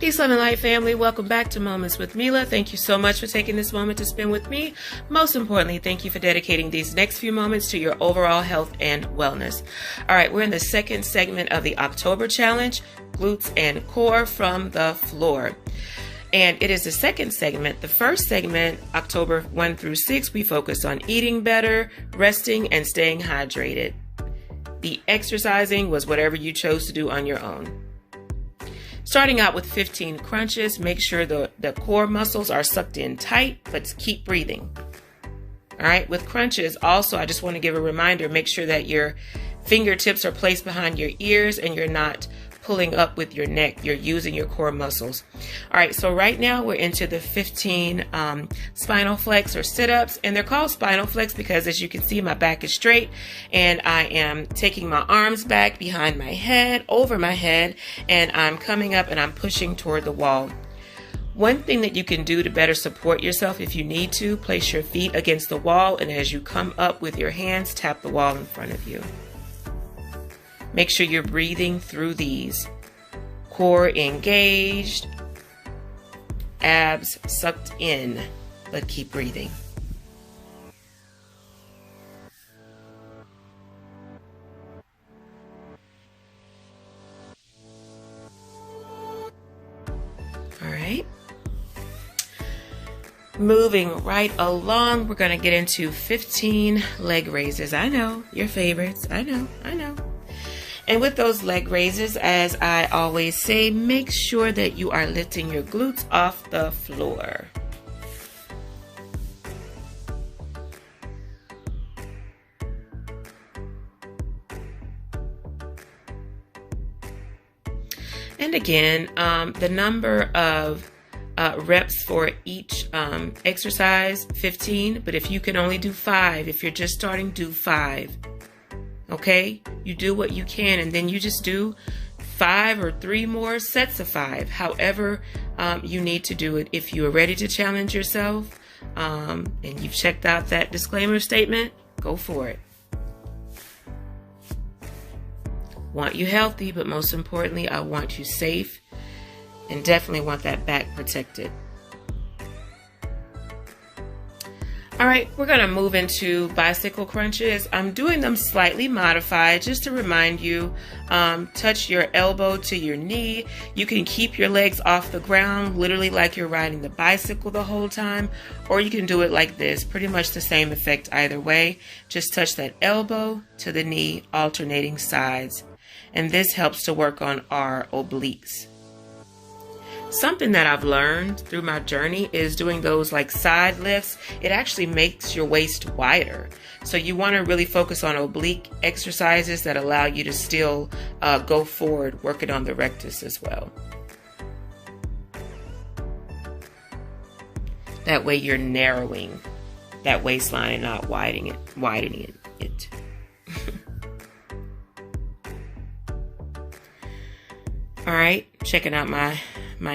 Peace, love, and light, family. Welcome back to Moments with Milah. Thank you so much for taking this moment to spend with me. Most importantly, thank you for dedicating these next few moments to your overall health and wellness. All right, we're in the second segment of the October challenge, glutes and core from the floor. And it is the second segment. The first segment, October 1 through 6, we focus on eating better, resting, and staying hydrated. The exercising was whatever you chose to do on your own. Starting out with 15 crunches, make sure the core muscles are sucked in tight, but keep breathing. All right, with crunches, also, I just want to give a reminder, make sure that your fingertips are placed behind your ears and you're not pulling up with your neck. You're using your core muscles. All right, so right now we're into the 15 spinal flex or sit-ups, and they're called spinal flex because, as you can see, my back is straight and I am taking my arms back behind my head, over my head, and I'm coming up and I'm pushing toward the wall. One thing that you can do to better support yourself, if you need to, place your feet against the wall, and as you come up with your hands, tap the wall in front of you. Make sure you're breathing through these. Core engaged, abs sucked in, but keep breathing. All right. Moving right along, we're going to get into 15 leg raises. I know, your favorites. I know. And with those leg raises, as I always say, make sure that you are lifting your glutes off the floor. And again, the number of reps for each exercise, 15, but if you can only do 5, if you're just starting, do 5. Okay, you do what you can, and then you just do 5 or 3 more sets of 5, however you need to do it. If you are ready to challenge yourself and you've checked out that disclaimer statement, go for it. Want you healthy, but most importantly, I want you safe, and definitely want that back protected. All right, we're going to move into bicycle crunches. I'm doing them slightly modified just to remind you, touch your elbow to your knee. You can keep your legs off the ground, literally like you're riding the bicycle the whole time, or you can do it like this, pretty much the same effect either way. Just touch that elbow to the knee, alternating sides. And this helps to work on our obliques. Something that I've learned through my journey is doing those like side lifts. It actually makes your waist wider. So you want to really focus on oblique exercises that allow you to still go forward, working on the rectus as well. That way you're narrowing that waistline and not widening it. All right, checking out my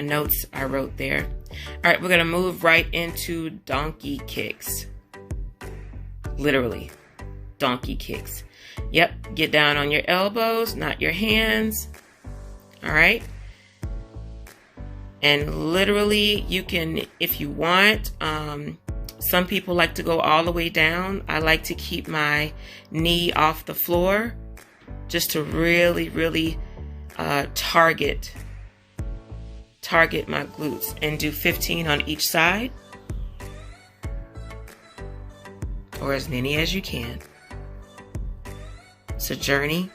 notes I wrote there. All right, we're going to move right into donkey kicks. Literally, donkey kicks. Yep, get down on your elbows, not your hands. All right. And literally, you can, if you want, some people like to go all the way down. I like to keep my knee off the floor just to really target my glutes, and do 15 on each side, or as many as you can. It's a journey,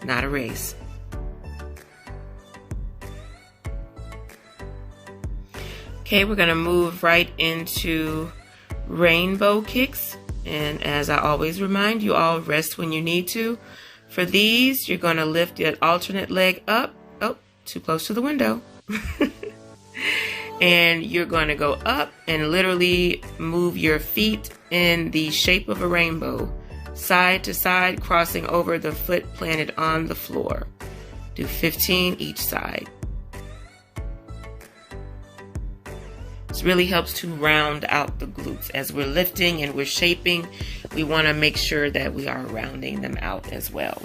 not a race. Okay, we're going to move right into rainbow kicks, and as I always remind you all, rest when you need to. For these, you're going to lift your alternate leg up. Oh, too close to the window. And you're going to go up and literally move your feet in the shape of a rainbow, side to side, crossing over the foot planted on the floor. Do 15 each side. This really helps to round out the glutes. As we're lifting and we're shaping, we want to make sure that we are rounding them out as well.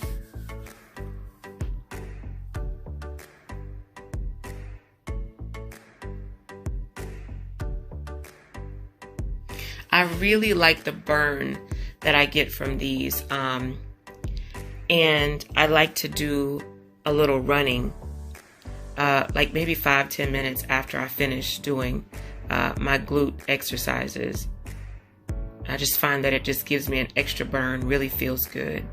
I really like the burn that I get from these. And I like to do a little running, like maybe 5-10 minutes after I finish doing my glute exercises. I just find that it just gives me an extra burn, really feels good,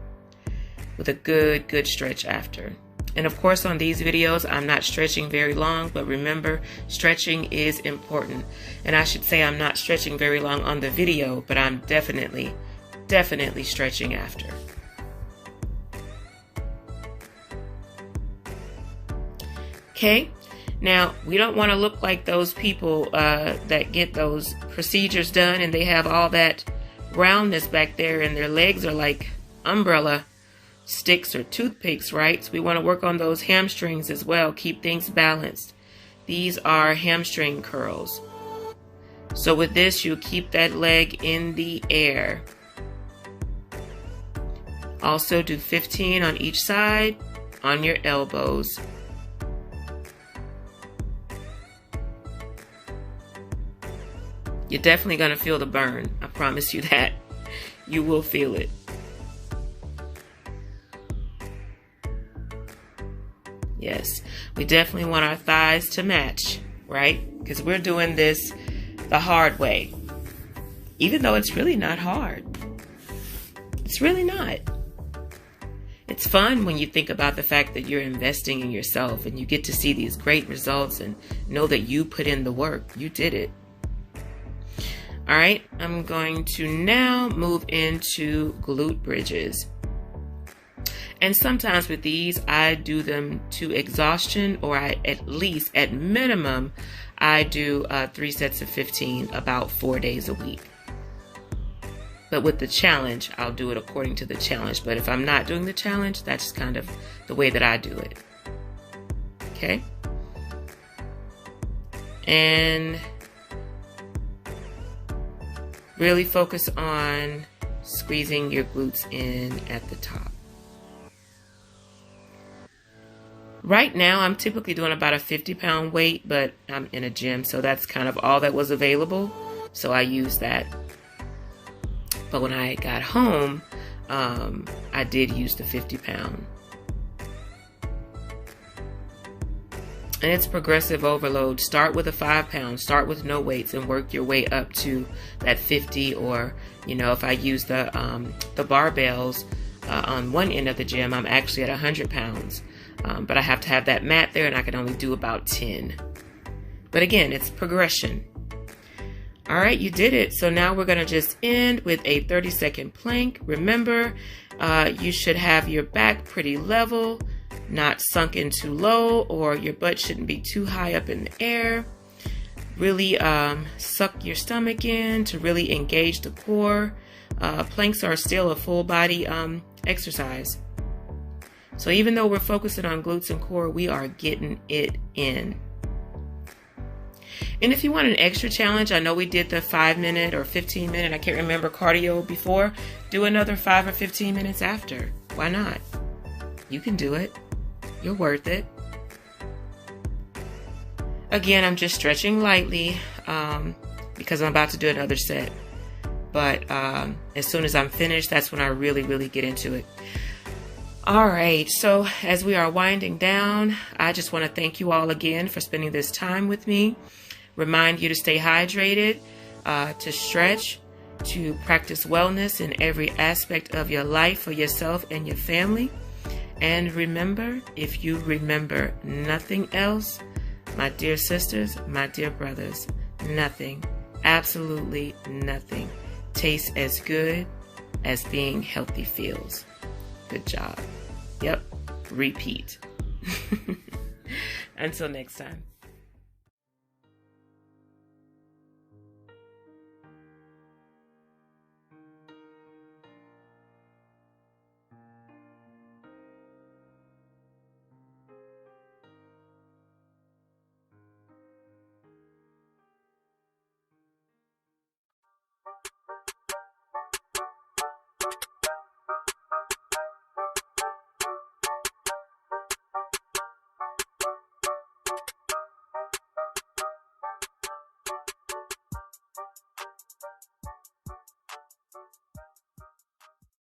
with a good stretch after. And of course, on these videos, I'm not stretching very long, but remember, stretching is important. And I should say I'm not stretching very long on the video, but I'm definitely stretching after. Okay, now we don't want to look like those people that get those procedures done and they have all that roundness back there and their legs are like umbrella sticks or toothpicks, right? So we want to work on those hamstrings as well, keep things balanced. These are hamstring curls. So with this, you keep that leg in the air. Also do 15 on each side on your elbows. You're definitely going to feel the burn. I promise you that. You will feel it. Yes, we definitely want our thighs to match, right? Because we're doing this the hard way. Even though it's really not hard. It's really not. It's fun when you think about the fact that you're investing in yourself and you get to see these great results and know that you put in the work. You did it. All right, I'm going to now move into glute bridges. And sometimes with these, I do them to exhaustion, or at minimum, I do 3 sets of 15 about 4 days a week. But with the challenge, I'll do it according to the challenge. But if I'm not doing the challenge, that's kind of the way that I do it. Okay? And really focus on squeezing your glutes in at the top. Right now, I'm typically doing about a 50-pound weight, but I'm in a gym, so that's kind of all that was available. So I used that. But when I got home, I did use the 50-pound. And it's progressive overload. Start with a 5-pound, start with no weights, and work your way up to that 50. Or, you know, if I use the barbells on one end of the gym, I'm actually at 100 pounds. But I have to have that mat there, and I can only do about 10. But again, it's progression. All right, you did it. So now we're going to just end with a 30-second plank. Remember, you should have your back pretty level, not sunk in too low, or your butt shouldn't be too high up in the air. Really suck your stomach in to really engage the core. Planks are still a full body exercise. So even though we're focusing on glutes and core, we are getting it in. And if you want an extra challenge, I know we did the 5-minute or 15-minute, I can't remember, cardio before. Do another 5 or 15 minutes after. Why not? You can do it. You're worth it. Again, I'm just stretching lightly because I'm about to do another set. But as soon as I'm finished, that's when I really get into it. All right, so as we are winding down, I just want to thank you all again for spending this time with me. Remind you to stay hydrated, to stretch, to practice wellness in every aspect of your life for yourself and your family. And remember, if you remember nothing else, my dear sisters, my dear brothers, nothing, absolutely nothing tastes as good as being healthy feels. Good job. Yep. Repeat. Until next time.